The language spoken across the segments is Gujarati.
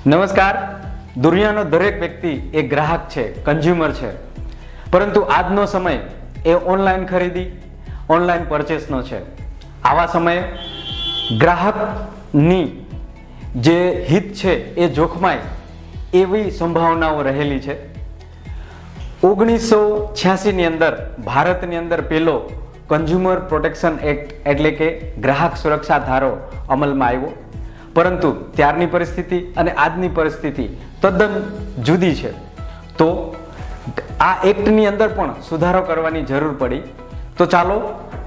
નમસ્કાર. દુનિયાનો દરેક વ્યક્તિ એ ગ્રાહક છે, કન્ઝ્યુમર છે, પરંતુ આજનો સમય એ ઓનલાઈન ખરીદી, ઓનલાઈન પરચેસનો છે. આવા સમયે ગ્રાહકની જે હિત છે એ જોખમાય એવી સંભાવનાઓ રહેલી છે. 1986ની અંદર ભારતની અંદર પહેલો કન્ઝ્યુમર પ્રોટેક્શન એક્ટ એટલે કે ગ્રાહક સુરક્ષા ધારો અમલમાં આવ્યો, પરંતુ ત્યારની પરિસ્થિતિ અને આજની પરિસ્થિતિ તદ્દન જુદી છે. તો આ એક્ટની અંદર પણ સુધારો કરવાની જરૂર પડી. તો ચાલો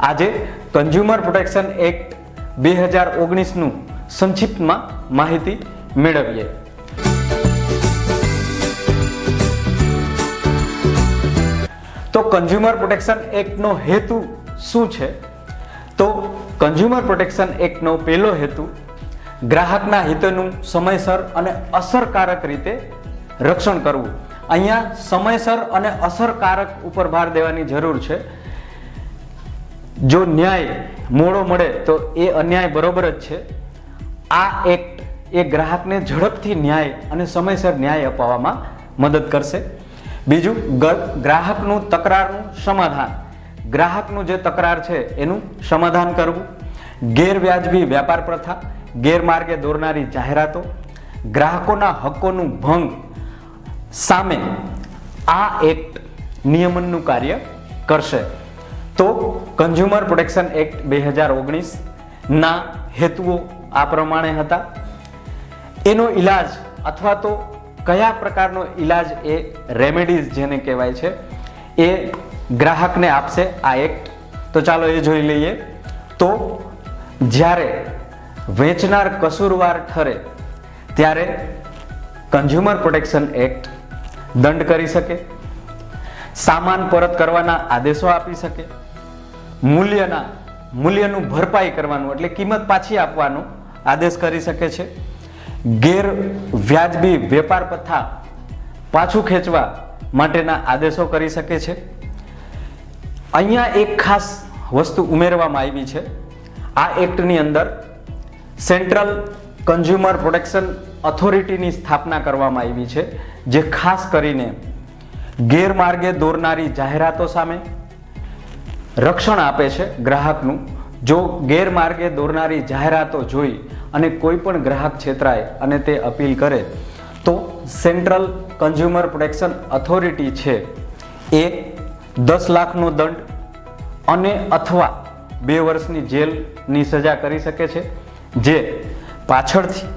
આજે કન્ઝ્યુમર પ્રોટેક્શન એક્ટ 2019નું સંક્ષિપ્તમાં માહિતી મેળવીએ. તો કન્ઝ્યુમર પ્રોટેક્શન એક્ટનો હેતુ શું છે? તો કન્ઝ્યુમર પ્રોટેક્શન એક્ટનો પહેલો હેતુ ગ્રાહકના હિતોનું સમયસર અને અસરકારક રીતે રક્ષણ કરવું. અહીંયા સમયસર અને અસરકારક ઉપર ભાર દેવાની જરૂર છે. જો ન્યાય મોડો મળે તો એ અન્યાય બરોબર જ છે. આ એક્ટ એ ગ્રાહકને ઝડપથી ન્યાય અને સમયસર ન્યાય અપાવવામાં મદદ કરશે. બીજું, ગ્રાહકનું તકરારનું સમાધાન. ગ્રાહકનું જે તકરાર છે એનું સમાધાન કરવું. ગેરવ્યાજબી વ્યાપાર પ્રથા, ગેરમાર્ગે દોરનારી જાહેરાતો, ગ્રાહકોના હકોનું ભંગ સામે આ એક્ટ નિયમનનું કાર્ય કરશે. તો કન્ઝ્યુમર પ્રોટેક્શન એક્ટ 2019ના હેતુઓ આ પ્રમાણે હતા. એનો ઈલાજ અથવા તો કયા પ્રકારનો ઈલાજ એ રેમેડીઝ જેને કહેવાય છે એ ગ્રાહકને આપશે આ એક્ટ. તો ચાલો એ જોઈ લઈએ. તો જ્યારે વેચનાર કસૂરવાર ઠરે ત્યારે કન્ઝ્યુમર પ્રોટેક્શન એક્ટ દંડ કરી શકે, સામાન પરત કરવાના આદેશો આપી શકે, મૂલ્યનું ભરપાઈ કરવાનું એટલે કિંમત પાછી આપવાનો આદેશ કરી શકે છે, ગેરવ્યાજબી વેપાર પ્રથા પાછું ખેંચવા માટેના આદેશો કરી શકે છે. અહીંયા એક ખાસ વસ્તુ ઉમેરવામાં આવી છે. આ એક્ટની અંદર સેન્ટ્રલ કન્ઝ્યુમર પ્રોટેક્શન ઓથોરિટીની સ્થાપના કરવામાં આવી છે, જે ખાસ કરીને ગેરમાર્ગે દોરનારી જાહેરાતો સામે રક્ષણ આપે છે ગ્રાહકનું. જો ગેરમાર્ગે દોરનારી જાહેરાતો જોઈ અને કોઈ પણ ગ્રાહક છેતરાય અને તે અપીલ કરે તો સેન્ટ્રલ કન્ઝ્યુમર પ્રોટેક્શન ઓથોરિટી છે એ 10 લાખનો દંડ અને અથવા 2 વર્ષની જેલની સજા કરી શકે છે, જે પાછળથી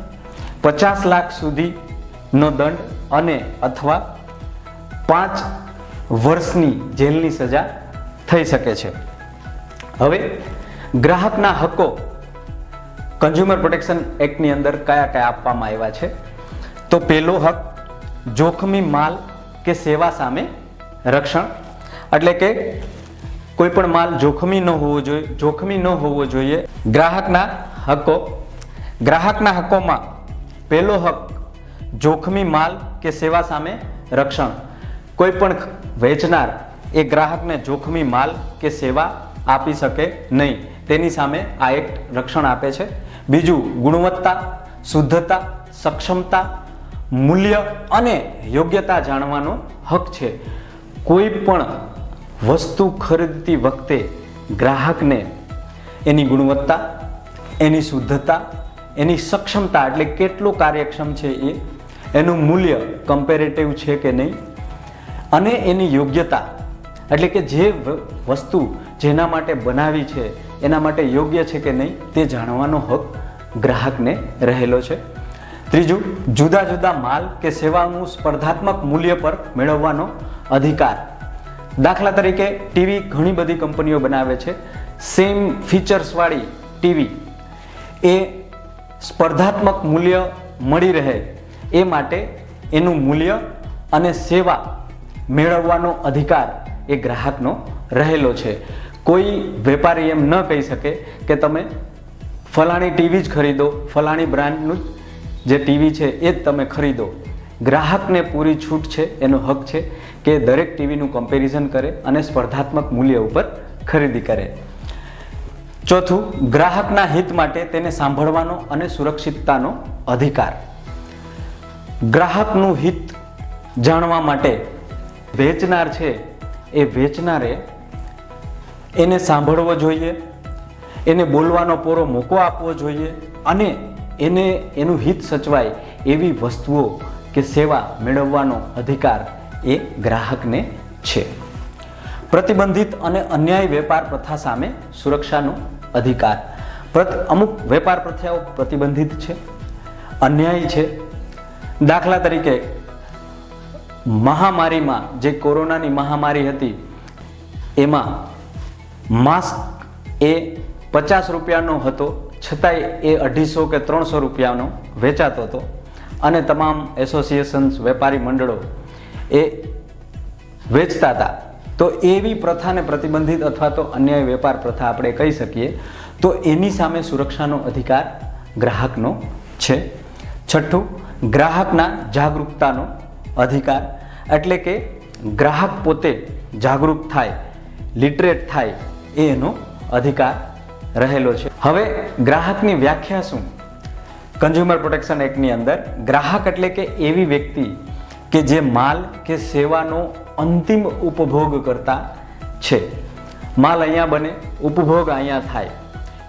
50 લાખ સુધીનો દંડ અને અથવા 5 વર્ષની જેલની સજા થઈ શકે છે. હવે ગ્રાહકના હકો કન્ઝ્યુમર પ્રોટેક્શન એક્ટની અંદર કયા કયા આપવામાં આવ્યા છે? તો પહેલો હક જોખમી માલ કે સેવા સામે રક્ષણ, એટલે કે કોઈ પણ માલ જોખમી ન હોવો જોઈએ. ગ્રાહકના હકોમાં પહેલો હક જોખમી માલ કે સેવા સામે રક્ષણ. કોઈ પણ વેચનાર એ ગ્રાહકને જોખમી માલ કે સેવા આપી શકે નહીં, તેની સામે આ એક્ટ રક્ષણ આપે છે. બીજું, ગુણવત્તા, શુદ્ધતા, સક્ષમતા, મૂલ્ય અને યોગ્યતા જાણવાનો હક છે. કોઈ પણ વસ્તુ ખરીદતી વખતે ગ્રાહકને એની ગુણવત્તા, એની શુદ્ધતા, એની સક્ષમતા એટલે કેટલું કાર્યક્ષમ છે એનું મૂલ્ય કમ્પેરેટિવ છે કે નહીં, અને એની યોગ્યતા એટલે કે જે વસ્તુ જેના માટે બનાવી છે એના માટે યોગ્ય છે કે નહીં તે જાણવાનો હક ગ્રાહકને રહેલો છે. ત્રીજું, જુદા જુદા માલ કે સેવાનું સ્પર્ધાત્મક મૂલ્ય પર મેળવવાનો અધિકાર. દાખલા તરીકે ટીવી ઘણી બધી કંપનીઓ બનાવે છે. સેમ ફીચર્સવાળી ટીવી એ સ્પર્ધાત્મક મૂલ્ય મળી રહે એ માટે એનું મૂલ્ય અને સેવા મેળવવાનો અધિકાર એ ગ્રાહકનો રહેલો છે. કોઈ વેપારી એમ ન કહી શકે કે તમે ફલાણી ટીવી જ ખરીદો, ફલાણી બ્રાન્ડનું જે ટીવી છે એ જ તમે ખરીદો. ગ્રાહકને પૂરી છૂટ છે, એનો હક છે કે દરેક ટીવીનું કમ્પેરિઝન કરે અને સ્પર્ધાત્મક મૂલ્ય ઉપર ખરીદી કરે. ચોથું, ગ્રાહકના હિત માટે તેને સાંભળવાનો અને સુરક્ષિતતાનો અધિકાર. ગ્રાહકનું હિત જાણવા માટે વેચનાર છે એ વેચનારે એને સાંભળવો જોઈએ, એને બોલવાનો પૂરો મોકો આપવો જોઈએ અને એને એનું હિત સચવાય એવી વસ્તુઓ કે સેવા મેળવવાનો અધિકાર એ ગ્રાહકને છે. પ્રતિબંધિત અને અન્યાયી વેપાર પ્રથા સામે સુરક્ષાનો અધિકાર. અમુક વેપાર પ્રથાઓ પ્રતિબંધિત છે, અન્યાયી છે. દાખલા તરીકે મહામારીમાં જે કોરોનાની મહામારી હતી એમાં માસ્ક એ 50 રૂપિયાનો હતો, છતાંય એ 250 કે 300 રૂપિયાનો વેચાતો હતો અને તમામ એસોસિએશન્સ, વેપારી મંડળો એ વેચતા હતા. તો એવી પ્રથાને પ્રતિબંધિત અથવા તો અન્યાય વેપાર પ્રથા આપણે કહી શકીએ. તો એની સામે સુરક્ષાનો અધિકાર ગ્રાહકનો છે. છઠ્ઠું, ગ્રાહકના જાગૃતતાનો અધિકાર, એટલે કે ગ્રાહક પોતે જાગૃત થાય, લિટરેટ થાય એ એનો અધિકાર રહેલો છે. હવે ગ્રાહકની વ્યાખ્યા શું? કન્ઝ્યુમર પ્રોટેક્શન એક્ટની અંદર ગ્રાહક એટલે કે એવી વ્યક્તિ કે જે માલ કે સેવાનો અંતિમ ઉપભોગ કરતા છે. માલ અહીંયા બને, ઉપભોગ અહીંયા થાય,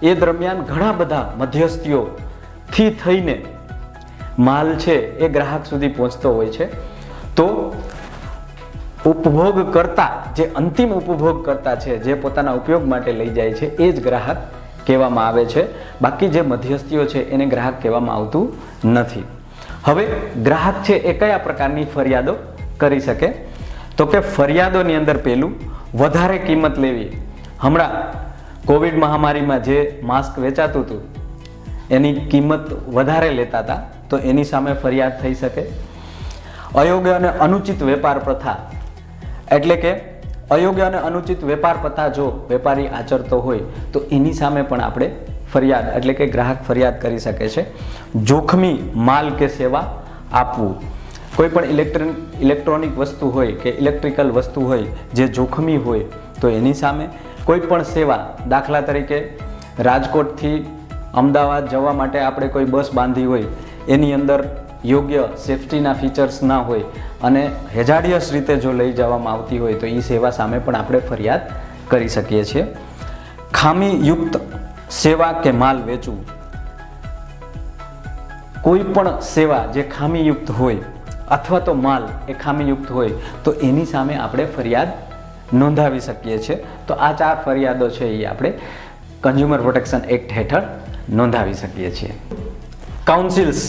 એ દરમિયાન ઘણા બધા મધ્યસ્થીઓથી થઈને માલ છે એ ગ્રાહક સુધી પહોંચતો હોય છે. તો ઉપભોગ કરતા, જે અંતિમ ઉપભોગ કરતા છે, જે પોતાના ઉપયોગ માટે લઈ જાય છે, એ જ ગ્રાહક કહેવામાં આવે છે. બાકી જે મધ્યસ્થીઓ છે એને ગ્રાહક કહેવામાં આવતું નથી. હવે ગ્રાહક છે એ કયા પ્રકારની ફરિયાદો કરી શકે? તો કે ફરિયાદોની અંદર પહેલું, વધારે કિંમત લેવી. હમણાં કોવિડ મહામારીમાં જે માસ્ક વેચાતું હતું એની કિંમત વધારે લેતા હતા, તો એની સામે ફરિયાદ થઈ શકે. અયોગ્ય અને અનુચિત વેપાર પ્રથા, એટલે કે અયોગ્ય અને અનુચિત વેપાર પ્રથા જો વેપારી આચરતો હોય તો એની સામે પણ આપણે ફરિયાદ એટલે કે ગ્રાહક ફરિયાદ કરી શકે છે. જોખમી માલ કે સેવા આપવું. કોઈ પણ ઇલેક્ટ્રોનિક વસ્તુ હોય કે ઇલેક્ટ્રિકલ વસ્તુ હોય જે જોખમી હોય તો એની સામે. કોઈ પણ સેવા, દાખલા તરીકે રાજકોટથી અમદાવાદ જવા માટે આપણે કોઈ બસ બાંધી હોય, એની અંદર યોગ્ય સેફ્ટીના ફીચર્સ ના હોય અને હેજાડિયસ રીતે જો લઈ જવામાં આવતી હોય તો એ સેવા સામે પણ આપણે ફરિયાદ કરી શકીએ છીએ. ખામીયુક્ત સેવા કે માલ વેચવું. કોઈ પણ સેવા જે ખામીયુક્ત હોય અથવા તો માલ એ ખામીયુક્ત હોય તો એની સામે આપણે ફરિયાદ નોંધાવી શકીએ છીએ. તો આ 4 ફરિયાદો છે એ આપણે કન્ઝ્યુમર પ્રોટેક્શન એક્ટ હેઠળ નોંધાવી શકીએ છીએ. કાઉન્સિલ્સ.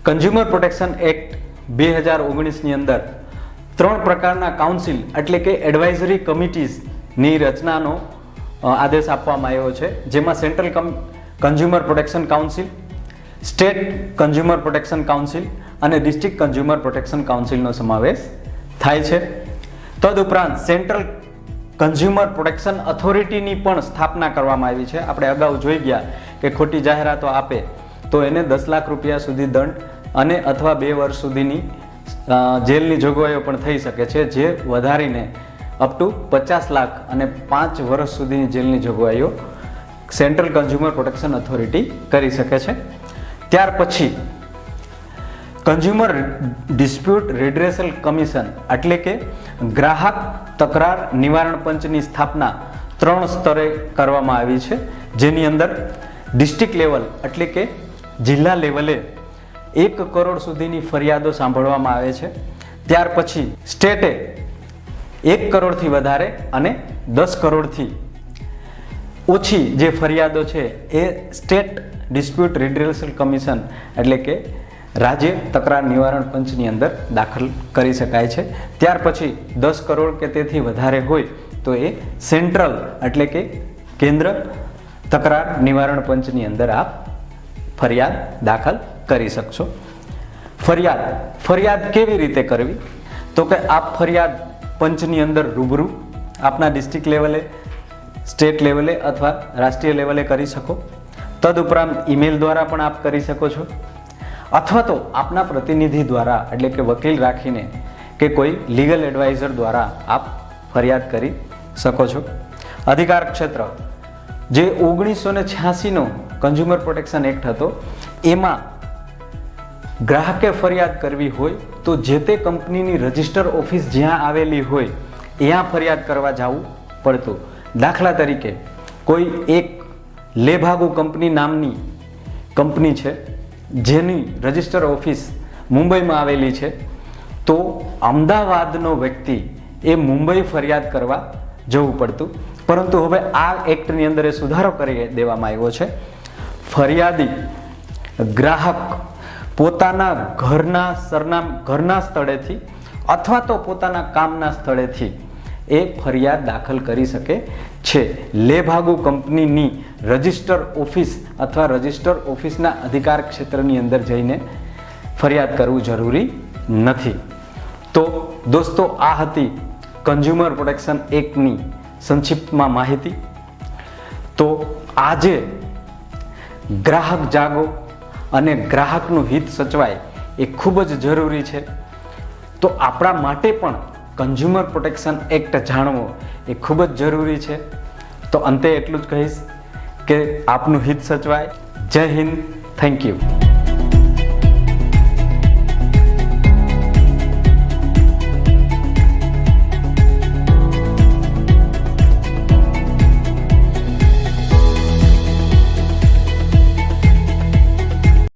કન્ઝ્યુમર પ્રોટેક્શન એક્ટ 2019ની અંદર 3 પ્રકારના કાઉન્સિલ એટલે કે એડવાઇઝરી કમિટીઝની રચનાનો આદેશ આપવામાં આવ્યો છે. જેમાં central consumer protection council, state consumer protection council અને ડિસ્ટ્રિક્ટ કન્ઝ્યુમર પ્રોટેક્શન કાઉન્સિલનો સમાવેશ થાય છે. તદુપરાંત સેન્ટ્રલ કન્ઝ્યુમર પ્રોટેક્શન ઓથોરિટીની પણ સ્થાપના કરવામાં આવી છે. આપણે અગાઉ જોઈ ગયા કે ખોટી જાહેરાતો આપે તો એને 10 લાખ રૂપિયા સુધી દંડ અને અથવા 2 વર્ષ સુધીની જેલની જોગવાઈઓ પણ થઈ શકે છે, જે વધારીને અપ ટુ 50 લાખ અને 5 વર્ષ સુધીની જેલની જોગવાઈઓ સેન્ટ્રલ કન્ઝ્યુમર પ્રોટેક્શન ઓથોરિટી કરી શકે છે. ત્યાર પછી કન્ઝ્યુમર ડિસ્પ્યુટ રિડ્રેસલ કમિશન એટલે કે ગ્રાહક તકરાર નિવારણ પંચની સ્થાપના 3 સ્તરે કરવામાં આવી છે. જેની અંદર ડિસ્ટ્રિક્ટ લેવલ એટલે કે જિલ્લા લેવલે 1 કરોડ સુધીની ફરિયાદો સાંભળવામાં આવે છે. ત્યાર પછી સ્ટેટે 1 કરોડથી વધારે અને 10 કરોડથી ઓછી જે ફરિયાદો છે એ સ્ટેટ ડિસ્પ્યુટ રિડ્રેસલ કમિશન એટલે કે રાજ્ય તકરાર નિવારણ પંચની અંદર દાખલ કરી શકાય છે. ત્યાર પછી 10 કરોડ કે તેથી વધારે હોય તો એ સેન્ટ્રલ એટલે કે કેન્દ્ર તકરાર નિવારણ પંચની અંદર આપ ફરિયાદ દાખલ કરી શકશો. ફરિયાદ કેવી રીતે કરવી? તો કે આપ ફરિયાદ પંચની અંદર રૂબરૂ આપના ડિસ્ટ્રિક્ટ લેવલે, સ્ટેટ લેવલે અથવા રાષ્ટ્રીય લેવલે કરી શકો. તદુપરાંત ઈમેલ દ્વારા પણ આપ કરી શકો છો અથવા તો આપના પ્રતિનિધિ દ્વારા એટલે કે વકીલ રાખીને કે કોઈ લીગલ એડવાઇઝર દ્વારા આપ ફરિયાદ કરી શકો છો. અધિકાર ક્ષેત્ર જે 1986નો કન્ઝ્યુમર પ્રોટેક્શન એક્ટ હતો એમાં ગ્રાહકે ફરિયાદ કરવી હોય તો જે તે કંપનીની રજિસ્ટર ઓફિસ જ્યાં આવેલી હોય ત્યાં ફરિયાદ કરવા જવું પડતું. દાખલા તરીકે કોઈ એક લેભાગુ કંપની નામની કંપની છે જેની રજિસ્ટર ઓફિસ મુંબઈમાં આવેલી છે, તો અમદાવાદનો વ્યક્તિ એ મુંબઈ ફરિયાદ કરવા જવું પડતું. પરંતુ હવે આ એક્ટની અંદર એ સુધારો કરી દેવામાં આવ્યો છે. ફરિયાદી ગ્રાહક પોતાના ઘરના સ્થળેથી અથવા તો પોતાના કામના સ્થળેથી એ ફરિયાદ દાખલ કરી શકે છે. લેભાગુ કંપનીની રજિસ્ટર ઓફિસ અથવા રજિસ્ટર ઓફિસના અધિકાર ક્ષેત્રની અંદર જઈને ફરિયાદ કરવું જરૂરી નથી. તો દોસ્તો, આ હતી કન્ઝ્યુમર પ્રોટેક્શન એક્ટની સંક્ષિપ્તમાં માહિતી. તો આજે ગ્રાહક જાગો અને ગ્રાહકનું હિત સચવાય એ ખૂબ જ જરૂરી છે. તો આપણા માટે પણ કન્ઝ્યુમર પ્રોટેક્શન એક્ટ જાણવો એ ખૂબ જ જરૂરી છે. તો અંતે એટલું જ કહીશ કે આપનું હિત સચવાય. જય હિન્દ. Thank you.